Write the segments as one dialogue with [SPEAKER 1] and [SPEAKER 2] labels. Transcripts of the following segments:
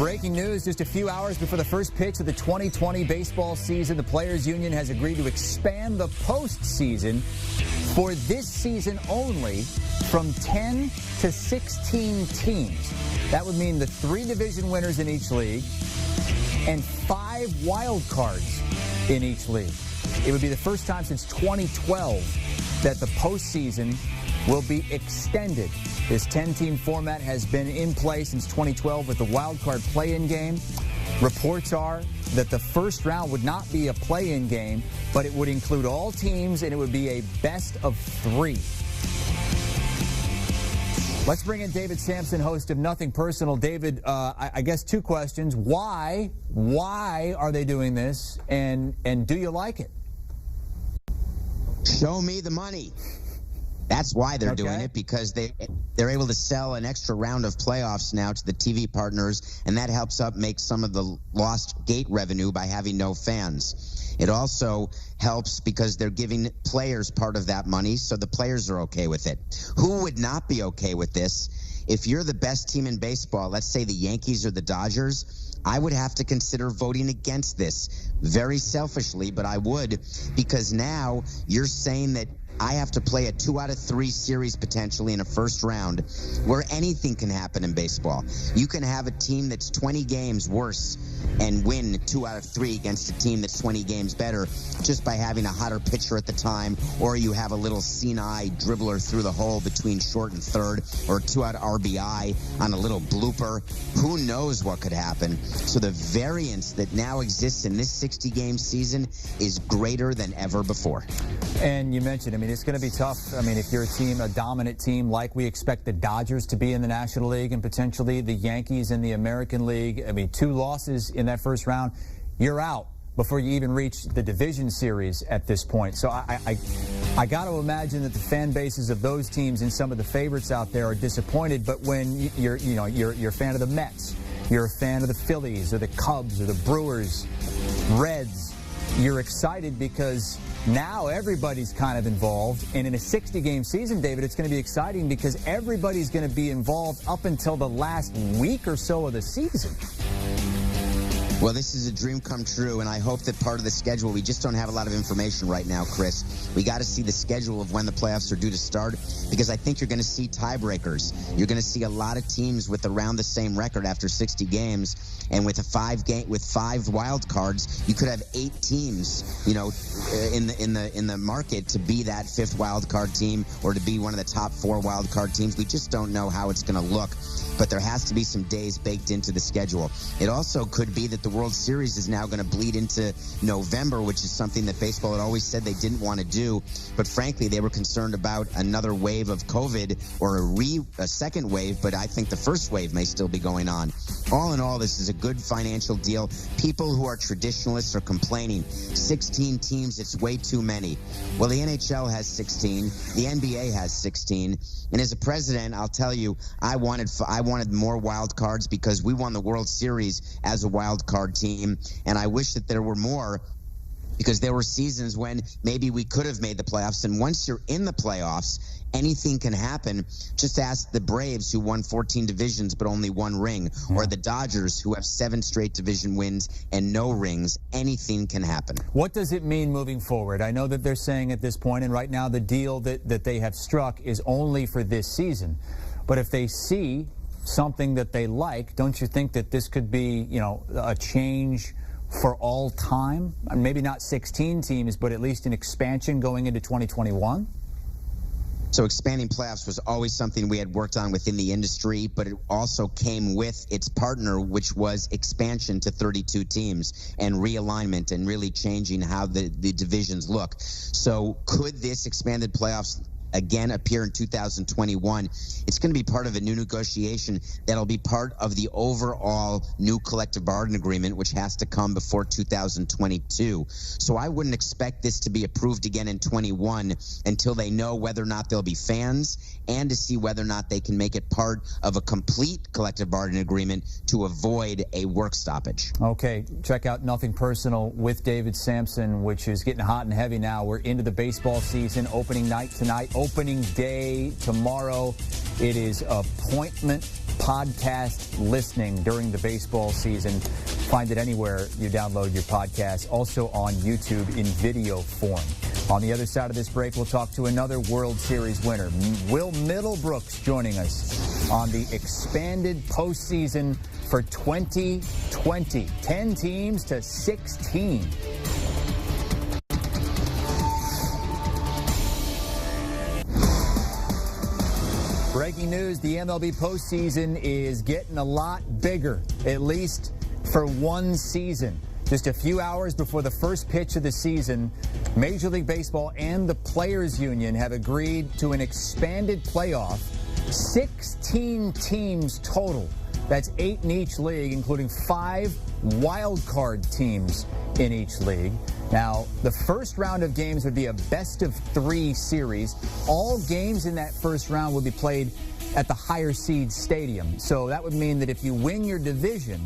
[SPEAKER 1] Breaking news just a few hours before the first pitch of the 2020 baseball season. The Players Union has agreed to expand the postseason for this season only from 10 to 16 teams. That would mean the 3 division winners in each league and 5 wild cards in each league. It would be the first time since 2012 that the postseason will be extended. This 10-team format has been in place since 2012 with the wild card play-in game. Reports are that the first round would not be a play-in game, but it would include all teams, and it would be a best of 3. Let's bring in David Sampson, host of Nothing Personal. David, I guess 2 questions. Why are they doing this, and do you like it?
[SPEAKER 2] Show me the money. That's why they're doing it, because they're able to sell an extra round of playoffs now to the TV partners, and that helps up make some of the lost gate revenue by having no fans. It also helps because they're giving players part of that money, so the players are okay with it. Who would not be okay with this? If you're the best team in baseball, let's say the Yankees or the Dodgers, I would have to consider voting against this very selfishly, but I would, because now you're saying that I have to play a 2 out of 3 series potentially in a first round where anything can happen in baseball. You can have a team that's 20 games worse and win 2 out of 3 against a team that's 20 games better just by having a hotter pitcher at the time, or you have a little senile dribbler through the hole between short and third, or 2-out RBI on a little blooper. Who knows what could happen? So the variance that now exists in this 60-game season is greater than ever before.
[SPEAKER 1] And you mentioned, it's going to be tough. If you're a team, a dominant team, like we expect the Dodgers to be in the National League and potentially the Yankees in the American League. 2 losses in that first round, you're out before you even reach the division series at this point. So I got to imagine that the fan bases of those teams and some of the favorites out there are disappointed. But when you're a fan of the Mets, you're a fan of the Phillies or the Cubs or the Brewers, Reds, you're excited because now everybody's kind of involved. And in a 60-game season, David, it's going to be exciting because everybody's going to be involved up until the last week or so of the season.
[SPEAKER 2] Well, this is a dream come true, and I hope that part of the schedule, we just don't have a lot of information right now, Chris. We got to see the schedule of when the playoffs are due to start, because I think you're going to see tiebreakers. You're going to see a lot of teams with around the same record after 60 games, and with 5 wild cards, you could have 8 teams, in the market to be that 5th wild card team or to be one of the top 4 wild card teams. We just don't know how it's going to look, but there has to be some days baked into the schedule. It also could be that the World Series is now going to bleed into November, which is something that baseball had always said they didn't want to do. But frankly, they were concerned about another wave of COVID or a second wave, but I think the first wave may still be going on. All in all, this is a good financial deal. People who are traditionalists are complaining. 16 teams, it's way too many. Well, the NHL has 16. The NBA has 16. And as a president, I'll tell you, I wanted more wild cards because we won the World Series as a wild card team, and I wish that there were more, because there were seasons when maybe we could have made the playoffs. And once you're in the playoffs, anything can happen. Just ask the Braves, who won 14 divisions but only 1 ring, or the Dodgers, who have 7 straight division wins and no rings. Anything can happen.
[SPEAKER 1] What does it mean moving forward? I know that they're saying at this point, and right now the deal that they have struck is only for this season. But if they see something that they like, don't you think that this could be, a change for all time? Maybe not 16 teams, but at least an expansion going into 2021?
[SPEAKER 2] So expanding playoffs was always something we had worked on within the industry, but it also came with its partner, which was expansion to 32 teams and realignment and really changing how the divisions look. So could this expanded playoffs again appear in 2021? It's going to be part of a new negotiation that'll be part of the overall new collective bargaining agreement, which has to come before 2022. So I wouldn't expect this to be approved again in 21 until they know whether or not there'll be fans, and to see whether or not they can make it part of a complete collective bargaining agreement to avoid a work stoppage.
[SPEAKER 1] Okay, check out Nothing Personal with David Sampson, which is getting hot and heavy now. We're into the baseball season. Opening night tonight, opening day tomorrow. It is appointment podcast listening during the baseball season. Find it anywhere you download your podcast, also on YouTube in video form. On the other side of this break, we'll talk to another World Series winner, Will Middlebrooks, joining us on the expanded postseason for 2020. 10 teams to 16. Breaking news, the MLB postseason is getting a lot bigger, at least for one season. Just a few hours before the first pitch of the season, Major League Baseball and the Players Union have agreed to an expanded playoff. 16 teams total. That's 8 in each league, including 5 wild card teams in each league. Now, the first round of games would be a best-of-3 series. All games in that first round would be played at the higher seed stadium. So that would mean that if you win your division,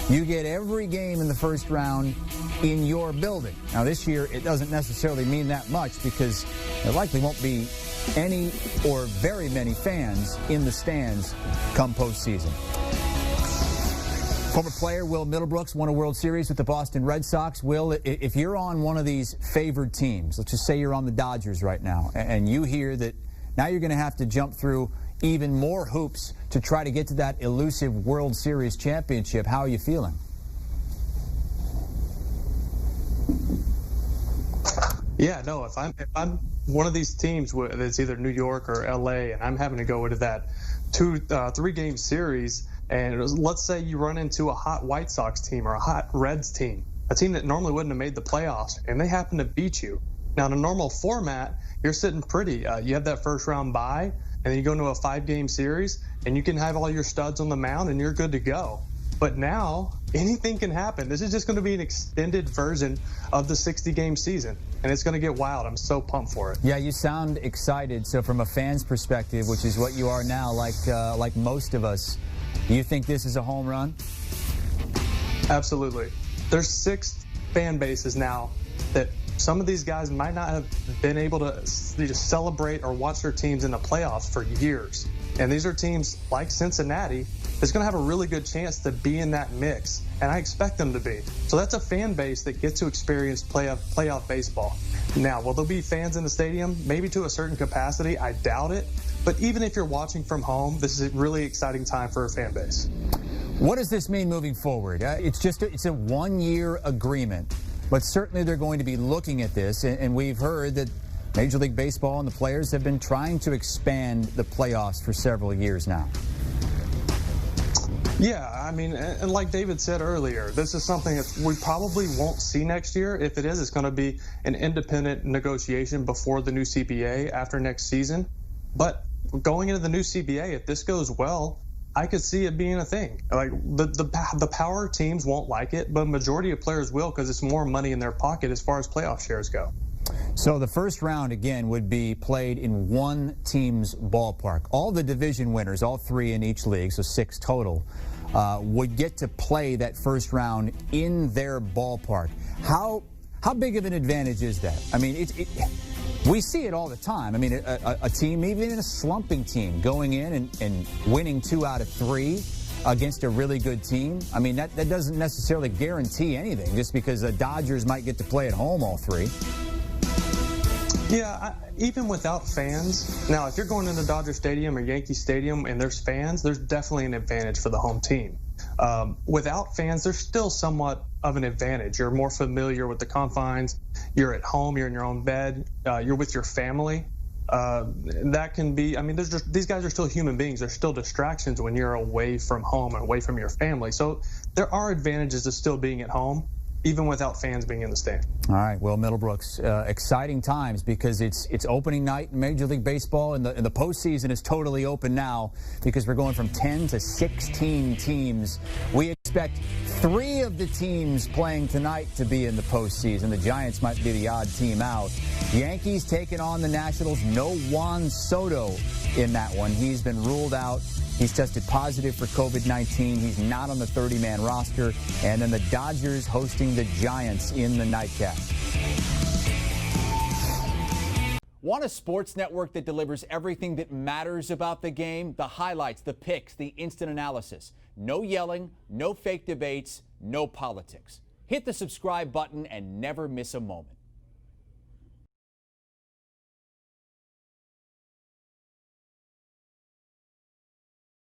[SPEAKER 1] you get every game in the first round in your building. Now, this year, it doesn't necessarily mean that much because there likely won't be any or very many fans in the stands come postseason. Former player Will Middlebrooks won a World Series with the Boston Red Sox. Will, if you're on one of these favored teams, let's just say you're on the Dodgers right now, and you hear that now you're going to have to jump through even more hoops to try to get to that elusive World Series championship, how are you feeling?
[SPEAKER 3] Yeah, no, if I'm one of these teams that's either New York or LA and I'm having to go into that 3-game series, and let's say you run into a hot White Sox team or a hot Reds team, a team that normally wouldn't have made the playoffs, and they happen to beat you. Now, in a normal format, you're sitting pretty. You have that first round bye, and then you go into a 5-game series, and you can have all your studs on the mound, and you're good to go. But now, anything can happen. This is just going to be an extended version of the 60-game season, and it's going to get wild. I'm so pumped for it.
[SPEAKER 1] Yeah, you sound excited. So from a fan's perspective, which is what you are now, like most of us, you think this is a home run?
[SPEAKER 3] Absolutely. There's 6 fan bases now that some of these guys might not have been able to celebrate or watch their teams in the playoffs for years. And these are teams like Cincinnati that's going to have a really good chance to be in that mix, and I expect them to be. So that's a fan base that gets to experience playoff baseball. Now, will there be fans in the stadium? Maybe to a certain capacity. I doubt it. But even if you're watching from home, this is a really exciting time for a fan base.
[SPEAKER 1] What does this mean moving forward? It's a one-year agreement, but certainly they're going to be looking at this, and we've heard that Major League Baseball and the players have been trying to expand the playoffs for several years now.
[SPEAKER 3] Yeah, I mean, and like David said earlier, this is something that we probably won't see next year. If it is, it's going to be an independent negotiation before the new CBA after next season. But going into the new CBA, if this goes well, I could see it being a thing. Like the power teams won't like it, but majority of players will because it's more money in their pocket as far as playoff shares go.
[SPEAKER 1] So the first round, again, would be played in one team's ballpark. All the division winners, all 3 in each league, so 6 total, would get to play that first round in their ballpark. How big of an advantage is that? I mean, we see it all the time. I mean, a team, even a slumping team, going in and winning 2 out of 3 against a really good team. I mean, that doesn't necessarily guarantee anything just because the Dodgers might get to play at home all 3.
[SPEAKER 3] Yeah, even without fans. Now, if you're going into Dodger Stadium or Yankee Stadium and there's fans, there's definitely an advantage for the home team. Without fans, there's still somewhat of an advantage. You're more familiar with the confines. You're at home. You're in your own bed. You're with your family. That can be, I mean, these guys are still human beings. There's still distractions when you're away from home and away from your family. So there are advantages to still being at home, even without fans being in the stand.
[SPEAKER 1] All right, Will Middlebrooks, exciting times because it's opening night in Major League Baseball, and the postseason is totally open now because we're going from 10 to 16 teams. We expect 3 of the teams playing tonight to be in the postseason. The Giants might be the odd team out. Yankees taking on the Nationals. No Juan Soto in that one. He's been ruled out. He's tested positive for COVID-19. He's not on the 30-man roster. And then the Dodgers hosting the Giants in the nightcap.
[SPEAKER 4] Want a sports network that delivers everything that matters about the game? The highlights, the picks, the instant analysis. No yelling, no fake debates, no politics. Hit the subscribe button and never miss a moment.